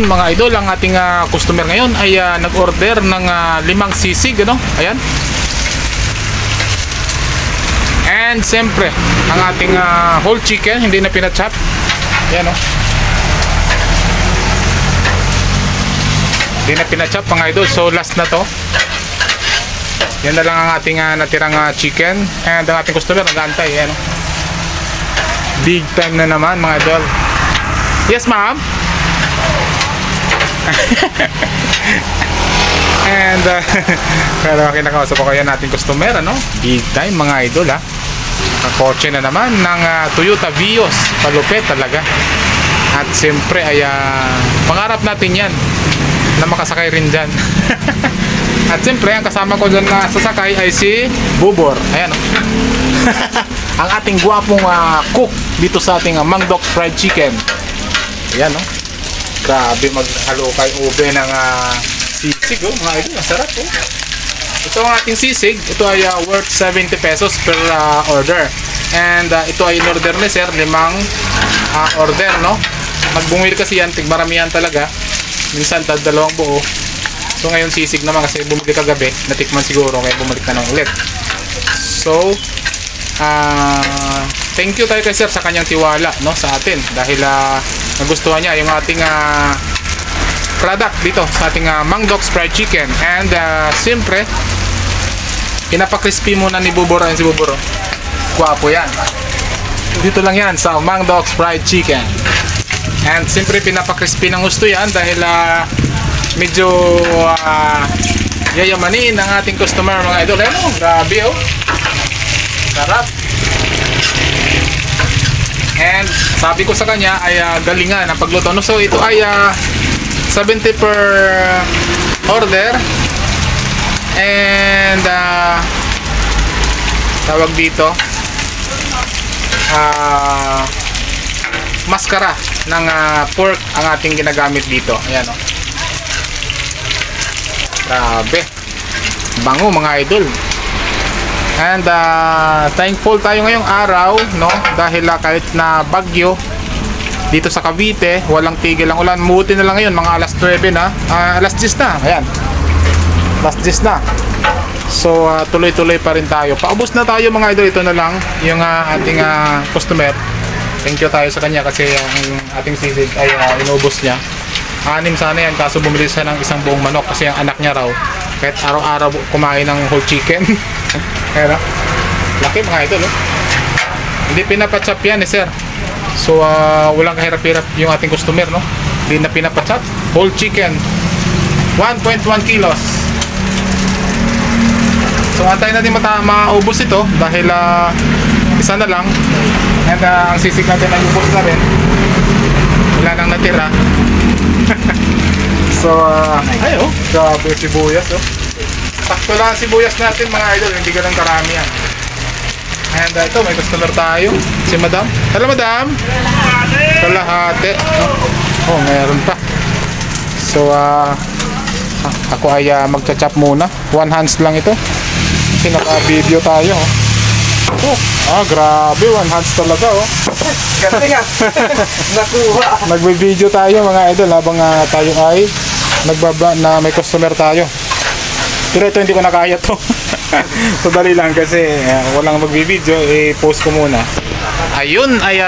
Ayun mga idol, ang ating customer ngayon ay nag-order ng 5 sisig, ano? Ayan. And siyempre, ang ating whole chicken, hindi na pinachop. Ayan, oh. Hindi na pinachop mga idol. So last na to. Yan na lang ang ating natirang chicken. And ang ating customer nag-aantay. Ayan, oh. Big time na naman mga idol. Yes ma'am. And pero kinakausap ko kayo nating customer, ano? Big time mga idol, ha. Kotse na naman ng Toyota Vios. Palupit talaga. At siyempre ay pangarap natin yan na makasakay rin dyan. At siyempre ang kasama ko dyan na sasakay ay si Bubor. Ayan, oh. Ang ating gwapong cook dito sa ating Mang Doc's Fried Chicken. Ayan, oh. Grabe maghalo kay ube ng sisig, oh, mga idol. Masarap, oh. Ito ang ating sisig. Ito ay worth 70 pesos per order. And ito ay in-order ni sir, 5 order, no? Magbumili kasi yan, tigmaramihan talaga. Minsan dalawang buo. So ngayon sisig naman kasi bumili kagabi, natikman siguro kaya bumalik na ng ulit. So thank you tayo kay sir sa kanyang tiwala, no, sa atin dahil nagustuhan niya yung ating product dito sa ating Mang Doc's Fried Chicken. And siyempre pinapa-crispy muna ni Buboro. Ayan si Buboro, guwapo yan. Dito lang yan sa Mang Doc's Fried Chicken. And siyempre pinapa-crispy ng gusto yan dahil medyo yayamanin ang ating customer mga idol. Ayan, oh, grabe, oh. Sarap. And sabi ko sa kanya ay galingan ang pagluto, no? So ito ay 70 per order. And tawag dito maskara ng pork ang ating ginagamit dito. Ayan, oh. Grabe. Bango mga idol. And thankful tayo ngayong araw, no? Dahil kahit na bagyo dito sa Cavite, walang tigil ang ulan. Buti na lang ngayon, mga alas 9 na. Alas 10 na. Ayan. Alas 10 na. So tuloy-tuloy pa rin tayo. Paubos na tayo mga idol. Ito na lang yung ating customer. Thank you tayo sa kanya kasi ang ating sisig ay inubos niya. 6 sana yan, kaso bumili siya ng isang buong manok kasi ang anak niya raw kahit araw-araw kumain ng whole chicken. Kaya laki mga idol, oh. Hindi pinapachop yan, sir. So walang kahirap-hirap yung ating customer, no? Hindi na pinapachop. Whole chicken 1.1 kilos. So antayin natin maubos ito dahil isa na lang. And ang sisig natin ay ubos na rin. Wala nang natira. So ay, oh, grabe sibuyas, oh. Sakto lang sibuyas natin mga idol, hindi ganun karami yan. And ito may customer tayo, si madam. Hello madam. Kalahati. Oh, meron pa. So ako ay magcha-chop muna. 1 hands lang ito kasi naka-video tayo, oh. Grabe, 1 hands talaga, oh. Kasi nga nakuha. Nagbe-video tayo mga idol habang tayo ay na may customer tayo. Pero ito hindi ko na kaya to. So dali lang kasi walang magbi-video, i-post ko muna. Ayun ay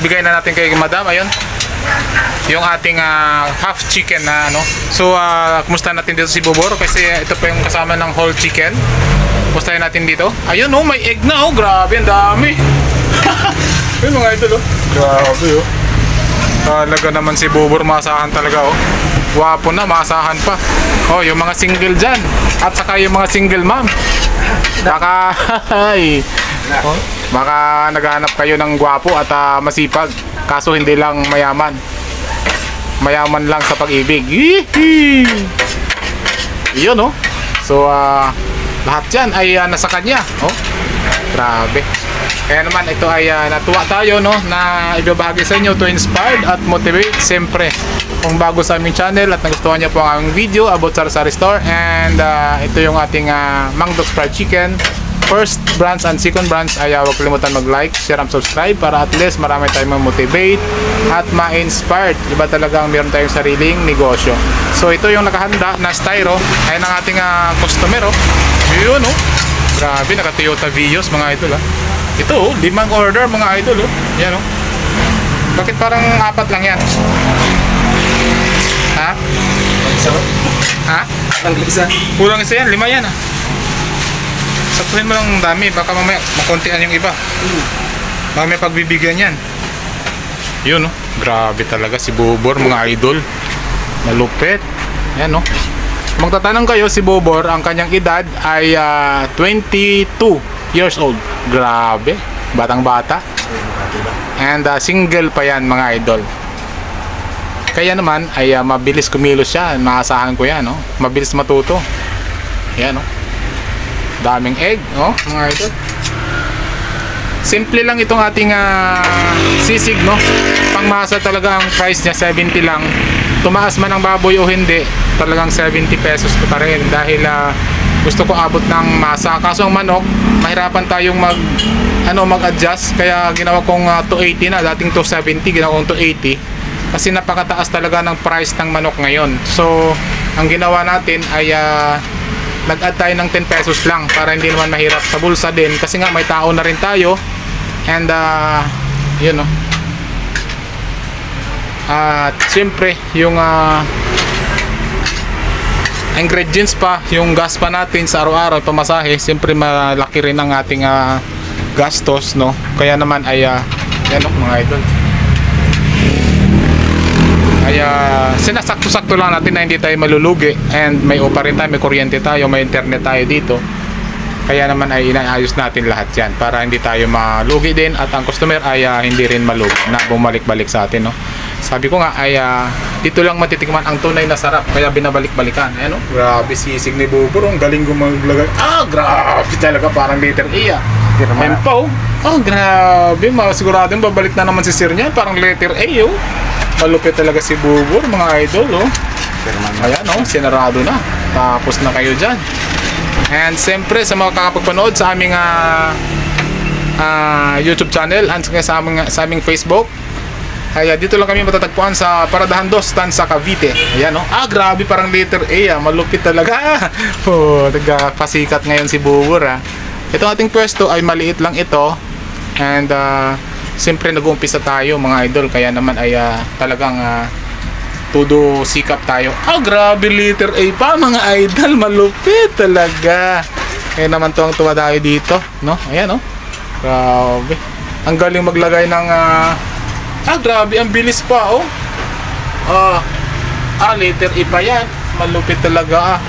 bigay na natin kay madam. Ayun yung ating half chicken na ano. So kumusta natin dito si Bubor kasi ito pa yung kasama ng whole chicken. Kumustahin natin dito. Ayun, oh, may egg na, oh. Grabe, ang dami. Ayun mga idol, oh. Grabe, oh. Talaga naman si Bubor, maasahan talaga, oh. Wapo na, maasahan pa. Oh, yung mga single dyan. At saka yung mga single mom. Baka oh, baka naghahanap kayo ng gwapo at masipag. Kaso hindi lang mayaman. Mayaman lang sa pag-ibig. Yun, oh. So lahat yan ay nasa kanya, oh. Grabe. Kaya naman ito ay natuwa tayo, no, na ibabahagi sa inyo to inspired at motivate. Siyempre kung bago sa aming channel at nagustuhan niyo po ang aming video about sa Sari Store. And ito yung ating Mang Doc's Fried Chicken. first branch and second branch ay huwag kalimutan mag-like, share and subscribe para at least marami tayong ma-motivate at ma-inspired. Iba talagang meron tayong sariling negosyo. So ito yung nakahanda na styro ay ng ating customer. Yun grabe, naka Toyota Vios mga idol Ito 5 order mga idol Yan Bakit parang 4 lang yan? Ha? Ha? Kulang isa yan, 5 yan Saktuhin mo lang dami, baka mamaya makontian yung iba. Mamaya pagbibigyan yan. Yun grabe talaga si Bobor mga idol. Malupit. Yan Magtatanong kayo, si Bobor, ang kanyang edad ay 22 years old. Grabe, batang bata. And single pa yan mga idol. Kaya naman ay mabilis kumilos siya. Maasahan ko yan Mabilis matuto. Yan daming egg mga idol. Simple lang itong ating sisig pangmasa talaga ang price niya 70 lang. Tumaas man ang baboy o hindi, talagang 70 pesos pa rin dahil gusto ko abot ng masa. Kaso ang manok, mahirapan tayong mag-adjust, kaya ginawa kong 280 na, dating 270 ginawa kong 280 kasi napakataas talaga ng price ng manok ngayon. So ang ginawa natin ay nag-add tayo ng 10 pesos lang para hindi naman mahirap sa bulsa din, kasi nga may tao na rin tayo. And yun at siyempre yung ingredients pa, yung gas pa natin sa araw-araw, pamasahe, siyempre malaki rin ang ating gastos kaya naman ay yan mga idol ay sinasakto-sakto lang natin na hindi tayo malulugi, and may upa rin tayo, may kuryente tayo, may internet tayo dito. Kaya naman ay inaayos natin lahat yan para hindi tayo malugi din at ang customer ay hindi rin malugi na bumalik-balik sa atin Sabi ko nga ay dito lang matitikman ang tunay na sarap, kaya binabalik-balikan. Grabe sisig ni Bobor, ang galing gumaglagay. Grabe talaga, parang letter E Mempaw. Grabe, siguradong babalik na naman si sir niya, parang letter A Malupit talaga si Bobor mga idol Ayan sinarado na. Tapos na kayo dyan. And siyempre sa mga kakapagpanood sa aming YouTube channel and sa aming Facebook, ay dito lang kami matatagpuan sa Paradahan 2, Tansa, Cavite. Ayan grabe, parang letter A malupit talaga. Nagpasikat ngayon si Bobor Itong ating pwesto ay maliit lang ito, and siyempre nag-uumpisa tayo mga idol, kaya naman ay talagang todo sikap tayo. Grabe, letter A pa mga idol, malupit talaga. Kaya naman tuwang-tuwa tayo dito ayan grabe, ang galing maglagay ng grabe, ang bilis pa letter A pa yan, malupit talaga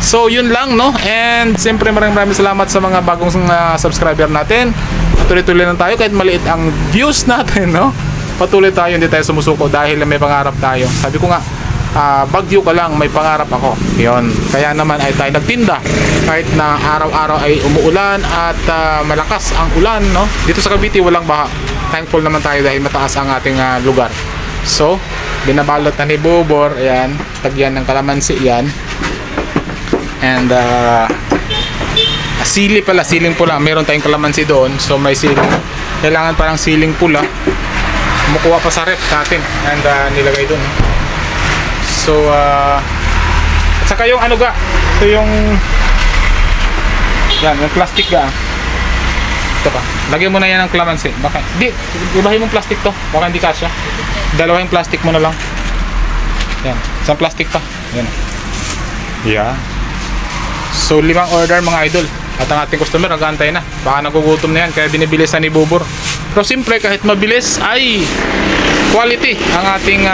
So yun lang and siyempre maraming salamat sa mga bagong subscriber natin. Tuloy-tuloy lang tayo kahit maliit ang views natin patuloy tayo, hindi tayo sumusuko dahil may pangarap tayo. Sabi ko nga Bagyo ka lang, may pangarap ako. Yun, kaya naman ay tayo nagtinda kahit na araw-araw ay umuulan at malakas ang ulan dito sa Cavite walang baha. Thankful naman tayo dahil mataas ang ating lugar. So binabalot na ni Bobor, ayan, tagyan ng kalamansi yan. And sili pala, siling pula. Meron tayong kalamansi doon, so may siling. Kailangan parang siling pula. Kumukuha pa sa rep natin and nilagay doon. So at saka yung ano ga, ito yung yan, yung plastic ga. Ito pa, lagyan mo na yan ng kalamansi. Baka, di, ibahin mong plastic to, baka hindi kasya. Dalawa yung plastic mo na lang. Yan, isang plastic pa. Yan. Yeah. So 5 order mga idol. At ang ating customer nag-aantay na. Baka nagugutom na yan, kaya binibilisan ni Bobor. Pero siyempre kahit mabilis ay quality ang ating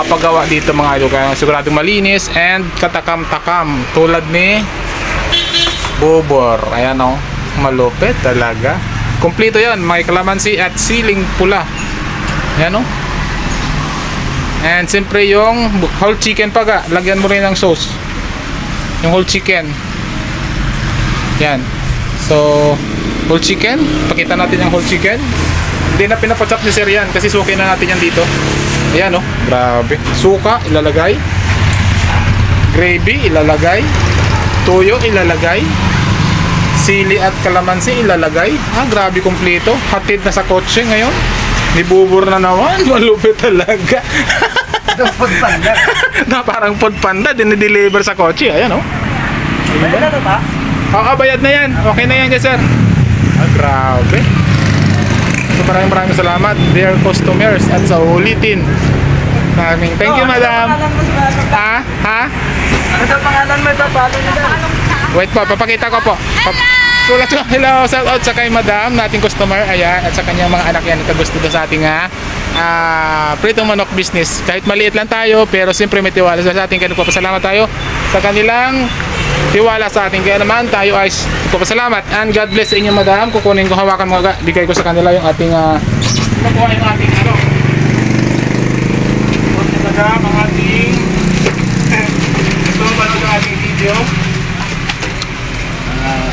paggawa dito mga idol. Kaya siguradong malinis and katakam-takam tulad ni Bobor. Ayan malupit talaga. Kompleto yan, may kalamansi at siling pula. Ayan and siyempre yung whole chicken pa ga, lagyan mo rin ng sauce. Yung whole chicken. Yan. So whole chicken, pakita natin yung whole chicken. Hindi na pinapachop ni sir yan kasi suki na natin yan dito. Ayan grabe. Suka ilalagay, gravy ilalagay, toyo ilalagay, sili at kalamansi ilalagay. Grabe kumpleto. Hatid na sa kotse ngayon. Nibubur na naman. Malupit talaga. Food panda. Na parang food panda. Dinideliver sa kotse. Ayan oh. Bayad na ba? Oo, bayad na yan. Okay na yan, sir. Grabe. So maraming salamat dear customers at sa ulitin. Thank you, madam. Ha? Ano sa pangalan mo ito? Paano nila? Wait po, papakita ko po. Sulat ko. Hello, shout out sa kay madam, nating customer. Ayan, at sa kanyang mga anak yan. Kagusto doon sa ating pritong manok business. Kahit maliit lang tayo, pero siyempre may tiwala sa ating. Kaya nagpapasalamat tayo sa kanilang tiwala sa ating. Kaya naman tayo ay nagpapasalamat. And God bless sa inyo, madam. Kukunin ko, hawakan mo, bigay ko sa kanila yung ating nakuha yung ating madam, ang ating gusto mo ba ang ating video?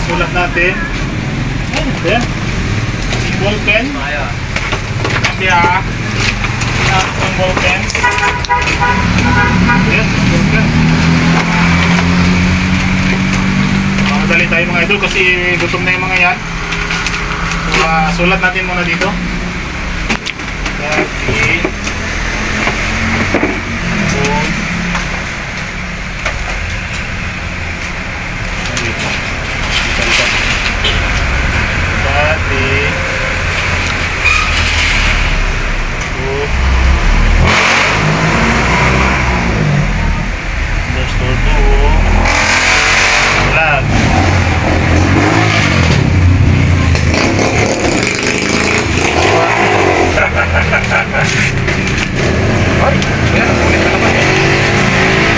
Sulat natin. Ayan. Ball pen. Kaya ang ball pen. Ayan, ball pen. Makadali tayo mga idol kasi gutom na yung mga yan. So, sulat natin muna dito. Okay.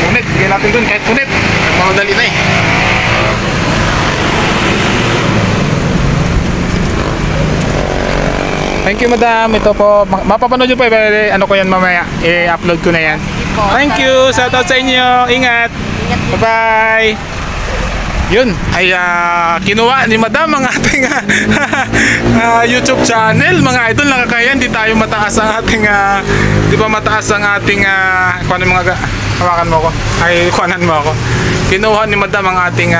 Punit, bigyan natin dun kahit punit. Mamadali na eh. Thank you, madam. Ito po, mapapanood nyo po ano ko yan mamaya. I-upload ko na yan. Thank you, shout out sa inyo. Ingat. Bye bye. Yun ay kinuha ni madam ang ating YouTube channel, mga idol. Nakakaya, hindi tayo mataas ang ating di ba mataas ang ating kuhanin mga hawakan mo ako ay kuhanan mo ako. Kinuha ni madam ang ating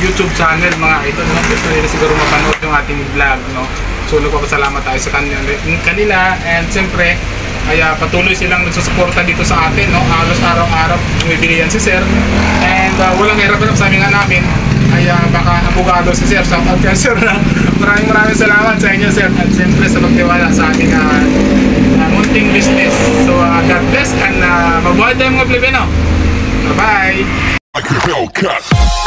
YouTube channel, mga idol, no? Gusto nila siguro mapanood yung ating vlog, no? So nagpapasalamat tayo sa kanila, and siyempre ay patuloy silang nagsusuporta dito sa atin, no? Halos araw-araw bumibili yan si sir, and walang hirap sa amin nga namin ay baka abogado si sir. Shout out kay sir na maraming salamat sa inyo, sir, at siyempre sa pagtiwala sa ating munting business. So God bless, and mabuhay tayo mga Pilipino. Bye bye.